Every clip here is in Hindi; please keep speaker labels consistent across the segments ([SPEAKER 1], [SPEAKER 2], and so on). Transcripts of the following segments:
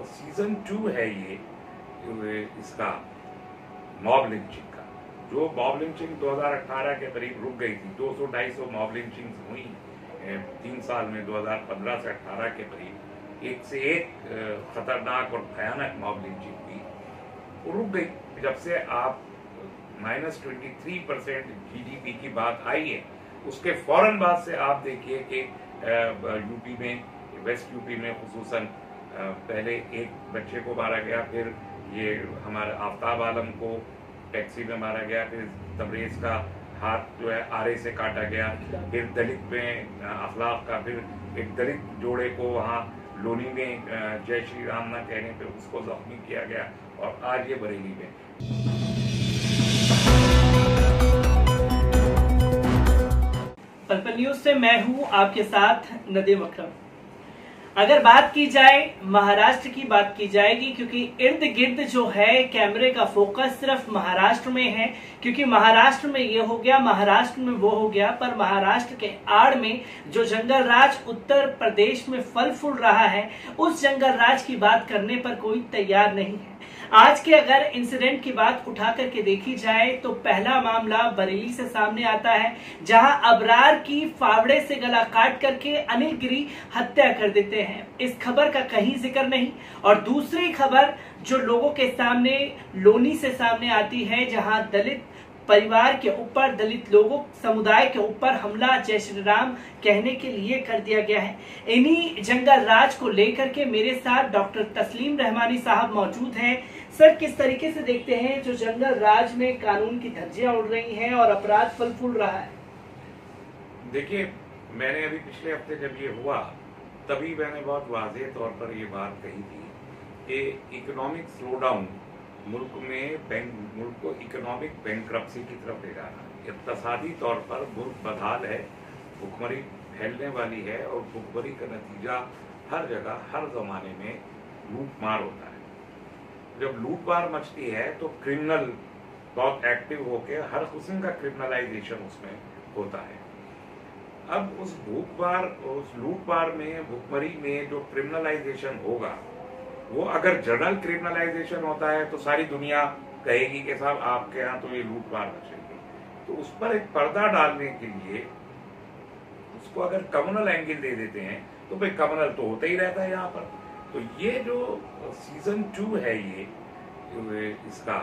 [SPEAKER 1] सीजन 2 है ये इसका मॉब लिंचिंग का। जो मॉब लिंचिंग 2018 के करीब रुक गई थी, 200-250 मॉब लिंचिंग हुई 3 साल में, 2015 से 18 के करीब एक से एक खतरनाक और भयानक मॉब लिंचिंग हुई, वो रुक गई। जब से आप -23% GDP की बात आई है, उसके फौरन बाद से आप देखिए कि यूपी में, वेस्ट यूपी में खुसूसन पहले एक बच्चे को मारा गया, फिर ये हमारे आफ्ताब आलम को टैक्सी में मारा गया, फिर तबरेज का हाथ जो है आरे से काटा गया, फिर दलित में अखलाक का, फिर एक दलित जोड़े को वहाँ लोनी में जय श्री राम ना कहने पे उसको जख्मी किया गया, और आज ये बरेली में।
[SPEAKER 2] पल न्यूज से मैं हूं आपके साथ नदीम अकरम। अगर बात की जाए महाराष्ट्र की, बात की जाएगी क्योंकि इर्द गिर्द जो है कैमरे का फोकस सिर्फ महाराष्ट्र में है, क्योंकि महाराष्ट्र में ये हो गया, महाराष्ट्र में वो हो गया, पर महाराष्ट्र के आड़ में जो जंगल राज उत्तर प्रदेश में फल फूल रहा है, उस जंगल राज की बात करने पर कोई तैयार नहीं है। आज के अगर इंसिडेंट की बात उठा करके देखी जाए तो पहला मामला बरेली से सामने आता है, जहां अबरार की फावड़े से गला काट करके अनिल गिरी हत्या कर देते हैं। इस खबर का कहीं जिक्र नहीं। और दूसरी खबर जो लोगों के सामने लोनी से सामने आती है, जहां दलित परिवार के ऊपर, दलित लोगों समुदाय के ऊपर हमला जय श्री राम कहने के लिए कर दिया गया है। इन्हीं जंगल राज को लेकर के मेरे साथ डॉक्टर तस्लीम रहमानी साहब मौजूद हैं। सर, किस तरीके से देखते हैं जो जंगल राज में कानून की धज्जियां उड़ रही हैं और अपराध फल फूल रहा है?
[SPEAKER 1] देखिए, मैंने अभी पिछले हफ्ते जब ये हुआ तभी मैंने बहुत वाज़ेह तौर पर ये बात कही थी कि इकोनॉमिक स्लोडाउन मुल्क को इकोनॉमिक बैंकरप्सी की तरफ ले जाना, इक़्तिसादी तौर पर मुल्क बदहाल है, भुखमरी फैलने वाली है, और भुखमरी का नतीजा हर जगह हर जमाने में लूट मार होता है। जब लूट मार मचती है तो क्रिमिनल बहुत एक्टिव होकर हर किस्म का क्रिमिनलाइजेशन उसमें होता है। अब उस लूट मार में, भुखमरी में जो क्रिमिनलाइजेशन होगा, वो अगर जनरल क्रिमिनलाइजेशन होता है तो सारी दुनिया कहेगी कि साहब आपके यहाँ तो ये लूट मार मचेगी। तो उस पर एक पर्दा डालने के लिए उसको अगर कम्युनल एंगल दे देते हैं तो भाई कम्युनल तो होता ही रहता है यहाँ पर। तो ये जो सीजन 2 है ये इसका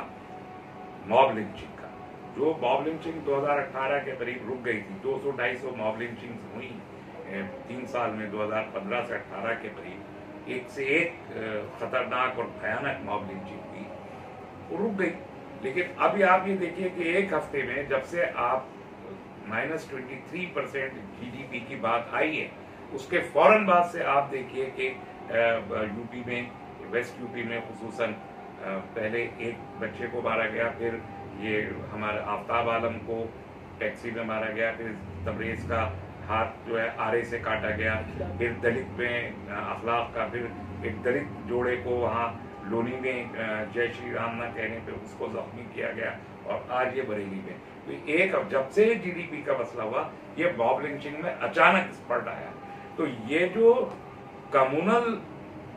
[SPEAKER 1] मॉब लिंचिंग का, जो मॉब लिंचिंग 2018 के करीब रुक गई थी, 200-250 मॉब लिंचिंग हुई 3 साल में, 2015 से 18 के करीब एक से एक खतरनाक और भयानक मॉब लिंचिंग हुई, वो रुक गई। लेकिन अभी आप ये देखिए कि एक हफ्ते में जब से आप -23% GDP की बात आई है, उसके फौरन बाद से आप देखिए कि यूपी में, वेस्ट यूपी में खुसूसन पहले एक बच्चे को मारा गया, फिर ये हमारे आफ्ताब आलम को टैक्सी में मारा गया, फिर तबरेज का हाथ जो है आरे से काटा गया, फिर दलित में अखलाक का, फिर एक दलित जोड़े को वहाँ लोनी में जय श्री राम ना कहने पे उसको जख्मी किया गया, और आज ये बरेली में। तो एक जब से GDP का मसला हुआ, ये मॉब लिंचिंग में अचानक स्पर्ट आया। तो ये जो कम्युनल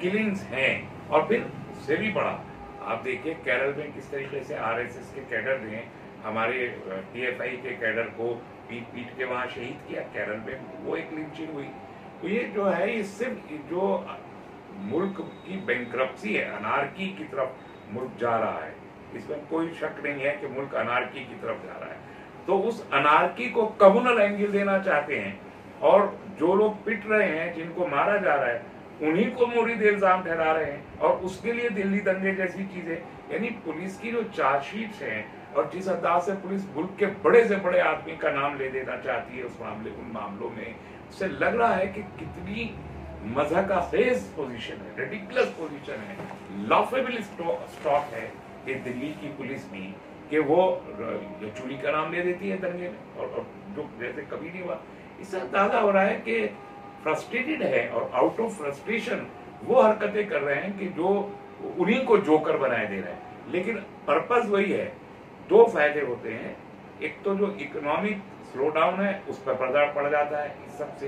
[SPEAKER 1] किलिंग्स हैं, और फिर उससे भी बड़ा आप देखिए केरल में किस तरीके से RSS के कैडर ने हमारे TFI के कैडर को पीट के वहां शहीद किया केरल में, वो एक लिंचिंग हुई। तो ये जो है, ये सिर्फ जो मुल्क की बैंकरप्सी है, अनार्की की तरफ मुल्क जा रहा है, इसमें कोई शक नहीं है कि मुल्क अनार्की की तरफ जा रहा है। तो उस अनार्की को कम्युनल एंगल देना चाहते हैं, और जो लोग पिट रहे हैं, जिनको मारा जा रहा है, उन्हीं को मुरीद इल्जाम ठहरा रहे हैं, और उसके लिए दिल्ली दंगे जैसी चीजें, यानी पुलिस की जो चार्जशीट है और जिस अंदाज से पुलिस मुल्क के बड़े से बड़े आदमी का नाम ले देना चाहती है उन मामलों में, उससे लग रहा है कि कितनी मज़ाक़खेज़ पोजीशन है, रेडिकुलस पोजीशन है, लॉफेबल स्टॉक है कि दिल्ली की पुलिस भी, कि वो चोरी का नाम ले देती है दंगे में, और जो जैसे कभी नहीं हुआ। इससे अंदाजा हो रहा है कि फ्रस्ट्रेटेड है, और आउट ऑफ फ्रस्ट्रेशन वो हरकतें कर रहे हैं कि जो उन्हीं को जोकर बनाए दे रहे हैं। लेकिन पर्पस वही है। दो फायदे होते हैं, एक तो जो इकोनॉमिक स्लो डाउन है उस पर पर्दा पड़ जाता है इस सबसे,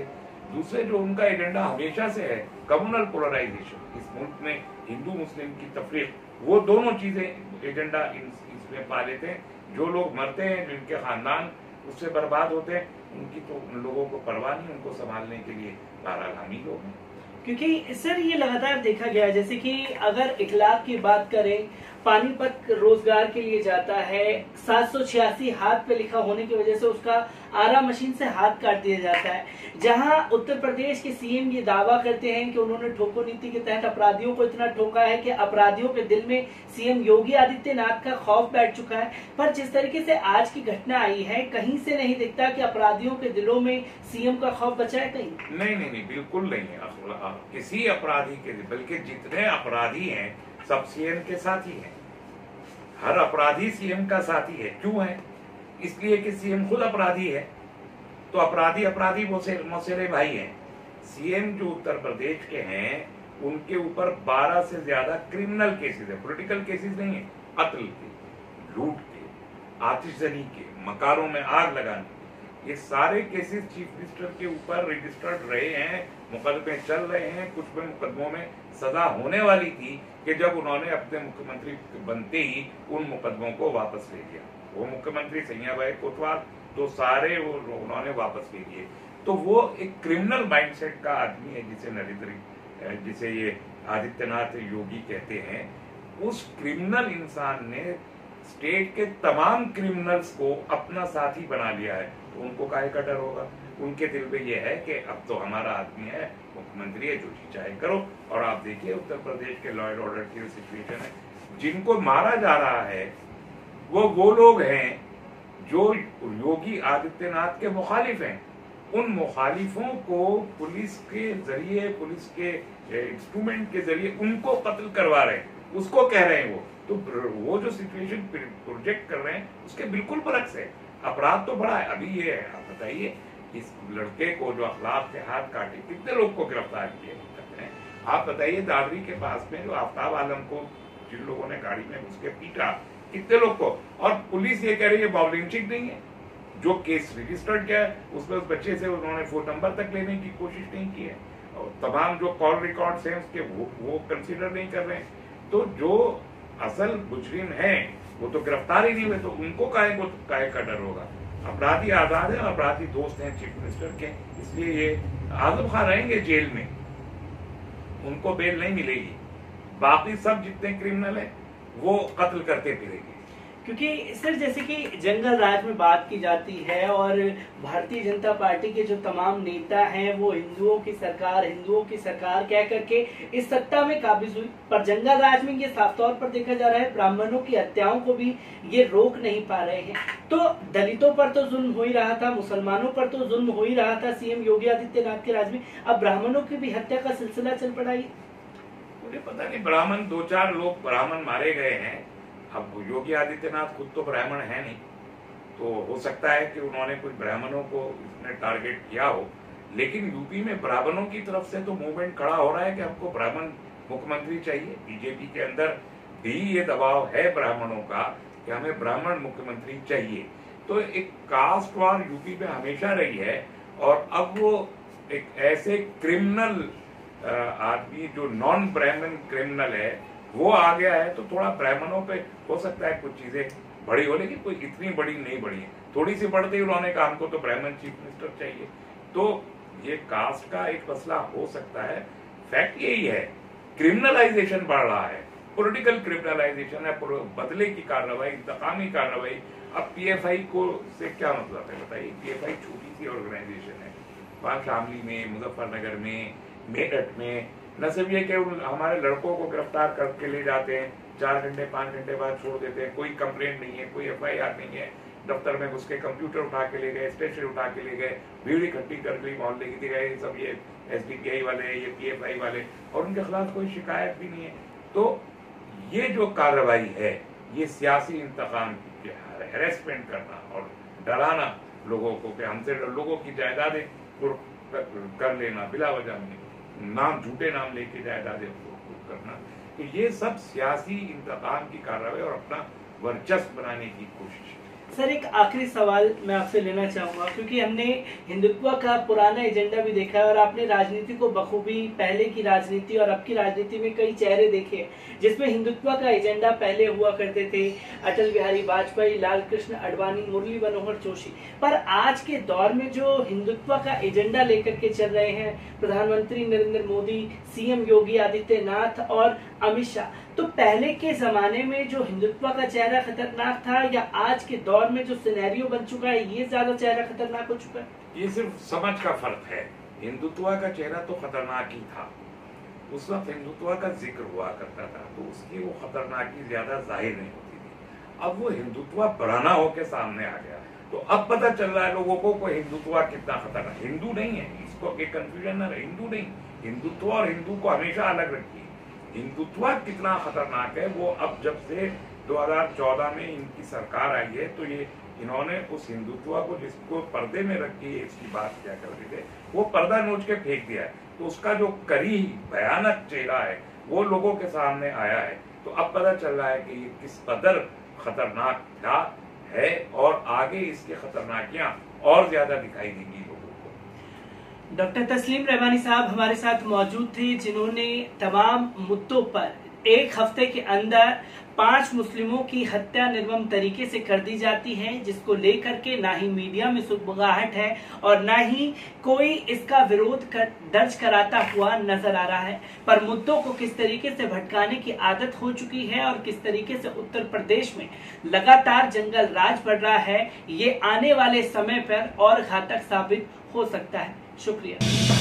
[SPEAKER 1] दूसरे जो उनका एजेंडा हमेशा से है कम्युनल पोलराइजेशन, इस मुल्क में हिंदू मुस्लिम की तफरीक, वो दोनों चीजें एजेंडा इसमें पा लेते हैं। जो लोग मरते हैं, जिनके खानदान उससे बर्बाद होते हैं, उनकी तो उन लोगों को परवाह नहीं, उनको संभालने के लिए बहरहाल हम ही लोग हैं।
[SPEAKER 2] क्योंकि सर ये लगातार देखा गया है, जैसे कि अगर इखलाक की बात करें, पानीपत रोजगार के लिए जाता है, 786 हाथ पे लिखा होने की वजह से उसका आरा मशीन से हाथ काट दिया जाता है। जहां उत्तर प्रदेश के सीएम ये दावा करते हैं कि उन्होंने ठोको नीति के तहत अपराधियों को इतना ठोका है कि अपराधियों के दिल में सीएम योगी आदित्यनाथ का खौफ बैठ चुका है। पर जिस तरीके से आज की घटना आई है, कहीं से नहीं दिखता कि अपराधियों के दिलों में सीएम का खौफ बचा है कहीं।
[SPEAKER 1] नहीं, बिल्कुल नहीं है किसी अपराधी के, बल्कि जितने अपराधी हैं सब सीएम के साथी हैं। हर अपराधी सीएम का साथी है। क्यों है? इसलिए कि सीएम खुद अपराधी है, तो अपराधी मौसेरे भाई हैं। सीएम जो उत्तर प्रदेश के हैं, उनके ऊपर 12 से ज्यादा क्रिमिनल केसेस है, पॉलिटिकल केसेस नहीं है। कत्ल के, लूट के, आतिशजनी के, मकानों में आग लगाने, ये सारे केसेस चीफ मिनिस्टर के ऊपर रजिस्टर्ड रहे हैं, मुकदमे चल रहे हैं। कुछ में मुकदमों में सजा होने वाली थी कि जब उन्होंने अपने मुख्यमंत्री बनते ही उन मुकदमों को वापस ले लिया। वो मुख्यमंत्री सैया भाई कोतवाल तो सारे वो उन्होंने वापस ले लिए। तो वो एक क्रिमिनल माइंडसेट का आदमी है, जिसे ये आदित्यनाथ योगी कहते हैं। उस क्रिमिनल इंसान ने स्टेट के तमाम क्रिमिनल्स को अपना साथी बना लिया है, तो उनको काहे का डर होगा? उनके दिल में ये है कि अब तो हमारा आदमी है, मुख्यमंत्री है, जो जी चाहे करो। और आप देखिए उत्तर प्रदेश के लॉ एंड ऑर्डर की सिचुएशन है, जिनको मारा जा रहा है वो लोग हैं जो योगी आदित्यनाथ के मुखालिफ हैं। उन मुखालिफों को पुलिस के जरिए, पुलिस के इंस्ट्रूमेंट के जरिए उनको कत्ल करवा रहे हैं, उसको कह रहे हैं तो वो जो सिचुएशन प्रोजेक्ट कर रहे हैं उसके बिल्कुल बरक्स है। अपराध तो बड़ा है। अभी ये है, आप बताइए, इस लड़के को जो अखलाक के हाथ काटे, कितने लोग को गिरफ्तार किए हैं? आप बताइए, दादरी के पास में जो आफ्ताब आलम को जिन लोगों ने गाड़ी में घुस के पीटा, कितने लोग को? और पुलिस ये कह रही है बाउलिंचिंग नहीं है। जो केस रजिस्टर्ड किया है उसमें उस बच्चे से उन्होंने फोन नंबर तक लेने की कोशिश नहीं की है, और तमाम जो कॉल रिकॉर्ड्स हैं उसके वो कंसिडर नहीं कर रहे हैं। तो जो असल मुजरिम है वो तो गिरफ्तार ही नहीं हुए, तो उनको काहे का डर होगा? अपराधी आजाद है, अपराधी दोस्त हैं चीफ मिनिस्टर के, इसलिए ये आजम खान रहेंगे जेल में, उनको बेल नहीं मिलेगी। बाकी सब जितने क्रिमिनल हैं वो कत्ल करते फिरेंगे।
[SPEAKER 2] क्योंकि सर जैसे कि जंगल राज में बात की जाती है और भारतीय जनता पार्टी के जो तमाम नेता हैं वो हिंदुओं की सरकार कह करके इस सत्ता में काबिज हुई, पर जंगल राज में ये साफ तौर पर देखा जा रहा है ब्राह्मणों की हत्याओं को भी ये रोक नहीं पा रहे हैं। तो दलितों पर तो जुल्म हो ही रहा था, मुसलमानों पर तो जुल्म हो ही रहा था सीएम योगी आदित्यनाथ के राज में, अब ब्राह्मणों की भी हत्या का सिलसिला चल पड़ा।
[SPEAKER 1] मुझे पता नहीं, ब्राह्मण 2-4 लोग ब्राह्मण मारे गए हैं। अब योगी आदित्यनाथ खुद तो ब्राह्मण है नहीं, तो हो सकता है कि उन्होंने कुछ ब्राह्मणों को इसने टारगेट किया हो, लेकिन यूपी में ब्राह्मणों की तरफ से तो मूवमेंट खड़ा हो रहा है कि हमको ब्राह्मण मुख्यमंत्री चाहिए। बीजेपी के अंदर भी ये दबाव है ब्राह्मणों का कि हमें ब्राह्मण मुख्यमंत्री चाहिए। तो एक कास्ट वार यूपी में हमेशा रही है, और अब वो एक ऐसे क्रिमिनल आदमी जो नॉन ब्राह्मण क्रिमिनल है वो आ गया है, तो थोड़ा ब्राह्मणों पे हो सकता है कुछ चीजें बड़ी हो, लेकिन कोई इतनी बड़ी नहीं बढ़ी है। थोड़ी सी बढ़ते ही उन्होंने कहा हमको तो ब्राह्मण चीफ मिनिस्टर चाहिए। तो ये कास्ट का एक मसला हो सकता है। फैक्ट यही है, क्रिमिनलाइजेशन बढ़ रहा है, पॉलिटिकल क्रिमिनलाइजेशन है, बदले की कार्रवाई, इंतकामी कार्रवाई। अब पीएफआई को से क्या मतलब है बताइए? पीएफआई छोटी सी ऑर्गेनाइजेशन है, वहां शामली में, मुजफ्फरनगर में, मेरठ में न सिर्फ ये कि हमारे लड़कों को गिरफ्तार करके ले जाते हैं, 4 घंटे 5 घंटे बाद छोड़ देते हैं, कोई कंप्लेंट नहीं है, कोई एफआईआर नहीं है, दफ्तर में घुस के कंप्यूटर उठा के ले गए, स्टेशन उठा के ले गए, भीड़ इकट्ठी कर ली, मोहल्ले की गए, सब ये एसडीपीआई वाले, ये पीएफआई वाले, और उनके खिलाफ कोई शिकायत भी नहीं है। तो ये जो कार्रवाई है ये सियासी इंतकाम, हैरेसमेंट करना और डराना लोगों को कि हमसे लोगों की जायदादें कर लेना, बिला वजह में नाम, झूठे नाम लेके जायदादें करना, तो ये सब सियासी इंतकाम की कार्रवाई और अपना वर्चस्व बनाने की कोशिश है।
[SPEAKER 2] सर, एक आखिरी सवाल मैं आपसे लेना चाहूंगा, क्योंकि हमने हिंदुत्व का पुराना एजेंडा भी देखा है और आपने राजनीति को बखूबी, पहले की राजनीति और अब की राजनीति में कई चेहरे देखे जिसमें हिंदुत्व का एजेंडा पहले हुआ करते थे, अटल बिहारी वाजपेयी, लाल कृष्ण आडवाणी, मुरली मनोहर जोशी। पर आज के दौर में जो हिंदुत्व का एजेंडा लेकर के चल रहे हैं प्रधानमंत्री नरेंद्र मोदी, सीएम योगी आदित्यनाथ और अमित शाह, तो पहले के जमाने में जो हिंदुत्व का चेहरा खतरनाक था या आज के दौर में जो सिनेरियो बन चुका है ये ज्यादा चेहरा खतरनाक हो चुका है?
[SPEAKER 1] ये सिर्फ समझ का फर्क है। हिंदुत्व का चेहरा तो खतरनाक ही था, उस वक्त हिंदुत्व का जिक्र हुआ करता था तो उसकी वो खतरनाकी ज्यादा जाहिर नहीं होती थी। अब वो हिंदुत्व पुराना होके सामने आ गया तो अब पता चल रहा है लोगों को हिंदुत्व कितना खतरनाक। हिंदू नहीं है, इसको कंफ्यूजन ना, हिंदू नहीं, हिंदुत्व और हिंदू को हमेशा अलग रखिए। हिंदुत्व कितना खतरनाक है वो अब जब से 2014 में इनकी सरकार आई है तो ये इन्होंने उस हिंदुत्व को जिसको पर्दे में रख के इसकी बात किया करते थे वो पर्दा नोच के फेंक दिया है। तो उसका जो करी भयानक चेहरा है वो लोगों के सामने आया है। तो अब पता चल रहा है कि ये किस कदर खतरनाक था है और आगे इसकी खतरनाकियां और ज्यादा दिखाई देंगी लोगों को।
[SPEAKER 2] डॉक्टर तस्लीम रहमानी साहब हमारे साथ मौजूद थे जिन्होंने तमाम मुद्दों पर एक हफ्ते के अंदर 5 मुस्लिमों की हत्या निर्मम तरीके से कर दी जाती है, जिसको लेकर के ना ही मीडिया में सुगबुगाहट है और ना ही कोई इसका विरोध दर्ज कराता हुआ नजर आ रहा है। पर मुद्दों को किस तरीके से भटकाने की आदत हो चुकी है और किस तरीके से उत्तर प्रदेश में लगातार जंगल राज बढ़ रहा है, ये आने वाले समय पर और घातक साबित हो सकता है। शुक्रिया।